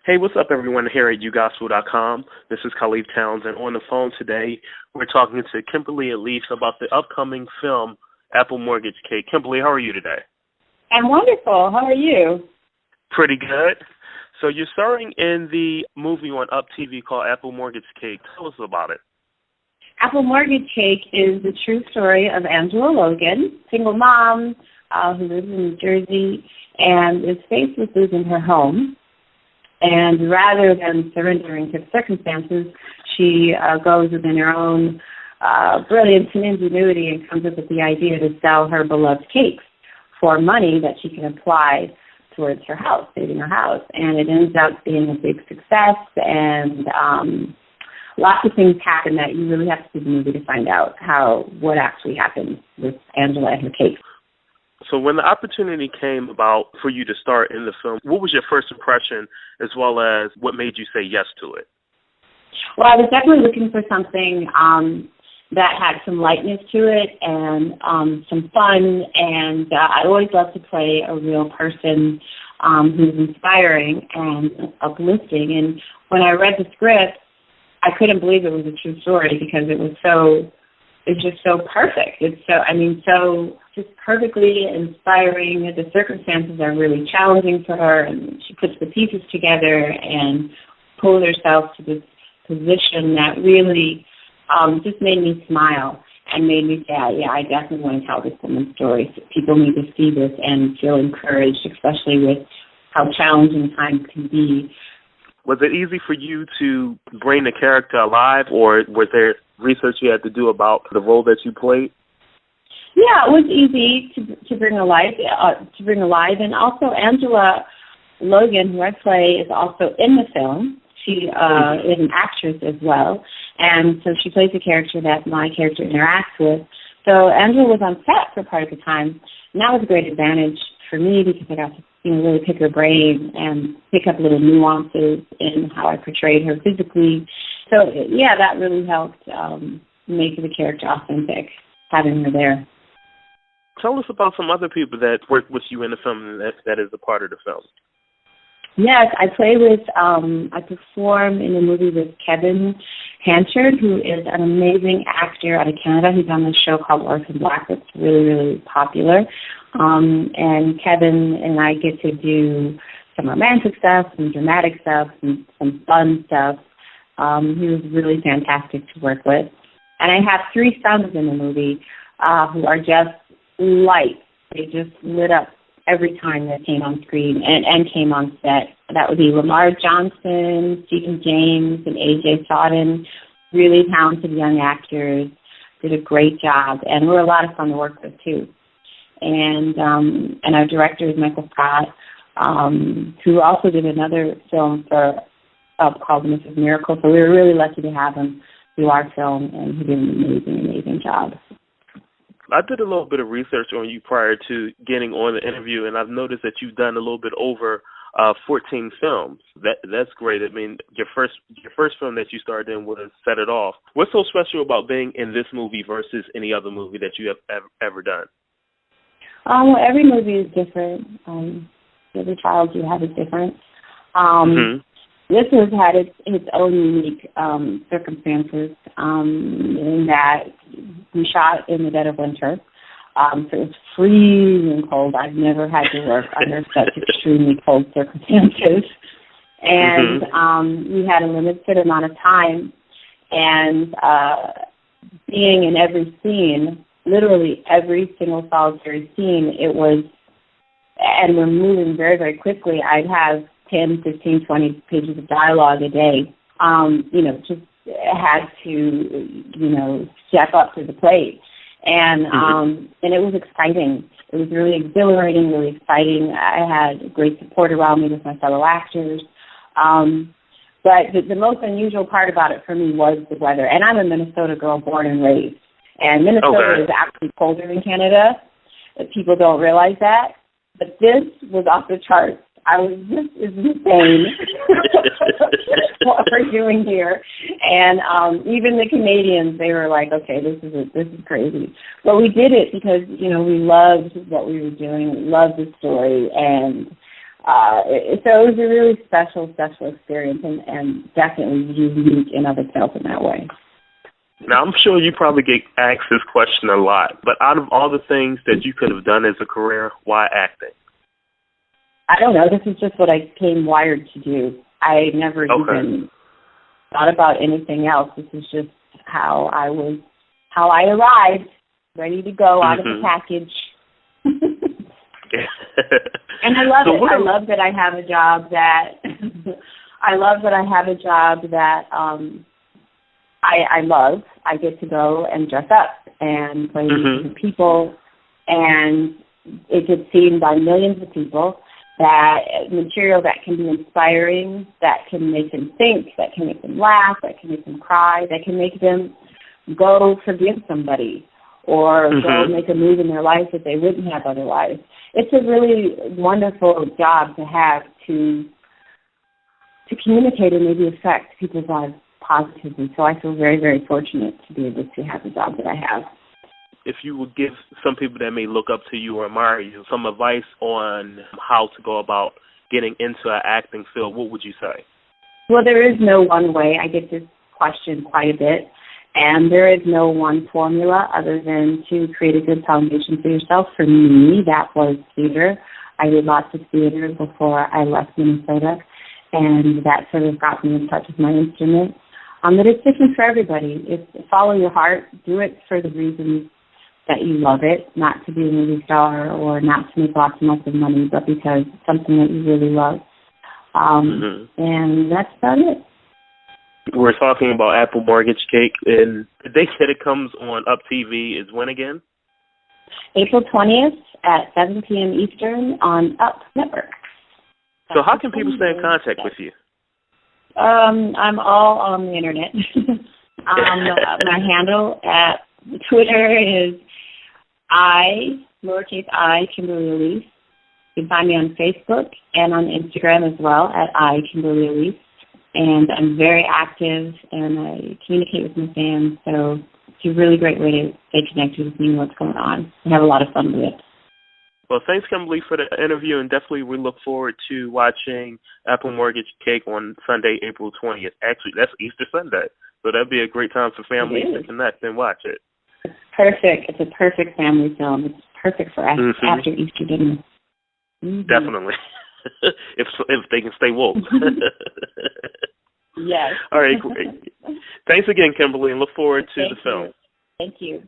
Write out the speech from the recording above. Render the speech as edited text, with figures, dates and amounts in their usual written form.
Hey, what's up, everyone, here at uGospel.com. This is Khalif Towns, and on the phone today, we're talking to Kimberly Elise about the upcoming film, Apple Mortgage Cake. Kimberly, how are you today? I'm wonderful. How are you? Pretty good. So you're starring in the movie on Up TV called Apple Mortgage Cake. Tell us about it. Apple Mortgage Cake is the true story of Angela Logan, single mom who lives in New Jersey and is faced with losing her home. And rather than surrendering to circumstances, she goes within her own brilliance and ingenuity and comes up with the idea to sell her beloved cakes for money that she can apply towards her house, saving her house. And it ends up being a big success, and lots of things happen that you really have to see the movie to find out what actually happened with Angela and her cakes. So when the opportunity came about for you to star in the film, what was your first impression as well as what made you say yes to it? Well, I was definitely looking for something that had some lightness to it and some fun, and I always love to play a real person who's inspiring and uplifting. And when I read the script, I couldn't believe it was a true story because it's just so perfect. So just perfectly inspiring. The circumstances are really challenging for her, and she puts the pieces together and pulls herself to this position that really just made me smile and made me say, yeah, I definitely want to tell this woman's story. So people need to see this and feel encouraged, especially with how challenging times can be. Was it easy for you to bring the character alive, or was there research you had to do about the role that you played? Yeah, it was easy to bring alive, and also Angela Logan, who I play, is also in the film. She is an actress as well, and so she plays a character that my character interacts with. So Angela was on set for part of the time, and that was a great advantage for me because I got to really pick her brain and pick up little nuances in how I portrayed her physically. So, yeah, that really helped make the character authentic, having her there. Tell us about some other people that worked with you in the film that is a part of the film. Yes, I perform in a movie with Kevin Hanchard, who is an amazing actor out of Canada. He's on this show called Orphan Black that's really, really popular. And Kevin and I get to do some romantic stuff, some dramatic stuff, and some fun stuff. He was really fantastic to work with. And I have 3 sons in the movie who are just light. They just lit up every time they came on screen and came on set. That would be Lamar Johnson, Stephen James, and AJ Sodden. Really talented young actors, did a great job, and we're a lot of fun to work with too. And our director is Michael Scott, who also did another film called Mrs. Miracle. So we were really lucky to have him do our film, and he did an amazing job. I did a little bit of research on you prior to getting on the interview, and I've noticed that you've done a little bit over 14 films. That's great. I mean, your first film that you starred in was Set It Off. What's so special about being in this movie versus any other movie that you have ever done? Well, every movie is different. Every child you have is different. This has had its own unique circumstances in that we shot in the dead of winter. So it was freezing cold. I've never had to work under such extremely cold circumstances. And we had a limited amount of time. And being in every scene, literally every single solitary scene, and we're moving very, very quickly. I'd have 10, 15, 20 pages of dialogue a day, just had to, step up to the plate. And it was exciting. It was really exhilarating, really exciting. I had great support around me with my fellow actors. But the most unusual part about it for me was the weather. And I'm a Minnesota girl born and raised. And Minnesota is actually colder than Canada. People don't realize that. But this was off the charts. This is insane what we're doing here. And even the Canadians, they were like, okay, this is crazy. But we did it because, we loved what we were doing. We loved the story. And So it was a really special experience, and definitely unique in of itself in that way. Now, I'm sure you probably get asked this question a lot, but out of all the things that you could have done as a career, why acting? I don't know. This is just what I came wired to do. I never even thought about anything else. This is just how I arrived, ready to go out of the package. And I love it. I love that I have a job that I love. I get to go and dress up and play with different people, and it gets seen by millions of people. That material that can be inspiring, that can make them think, that can make them laugh, that can make them cry, that can make them go forgive somebody or go make a move in their life that they wouldn't have otherwise. It's a really wonderful job to have to communicate and maybe affect people's lives positively. So I feel very, very fortunate to be able to have the job that I have. If you would give some people that may look up to you or admire you some advice on how to go about getting into an acting field, what would you say? Well, there is no one way. I get this question quite a bit, and there is no one formula other than to create a good foundation for yourself. For me, that was theater. I did lots of theater before I left Minnesota, and that sort of got me in touch with my instrument. But it's different for everybody. It's follow your heart. Do it for the reasons that you love it, not to be a movie star or not to make lots and lots of money, but because it's something that you really love. And that's about it. We're talking about Apple Mortgage Cake, and the date that it comes on Up TV is when again? April 20th at 7 p.m. Eastern on Up Network. So how can people stay in contact with you? I'm all on the internet. My handle at Twitter is lowercase I, Kimberly Elise. You can find me on Facebook and on Instagram as well at Kimberly Elise. And I'm very active and I communicate with my fans, so it's a really great way to stay connected with me and what's going on and have a lot of fun with it. Well, thanks, Kimberly, for the interview, and definitely we look forward to watching Apple Mortgage Cake on Sunday, April 20th. Actually, that's Easter Sunday, so that'd be a great time for families to connect and watch it. It's perfect. It's a perfect family film. It's perfect for after Easter dinner. Definitely, if they can stay woke. Yes. All right, great. Thanks again, Kimberly, and look forward to the film. Thank you.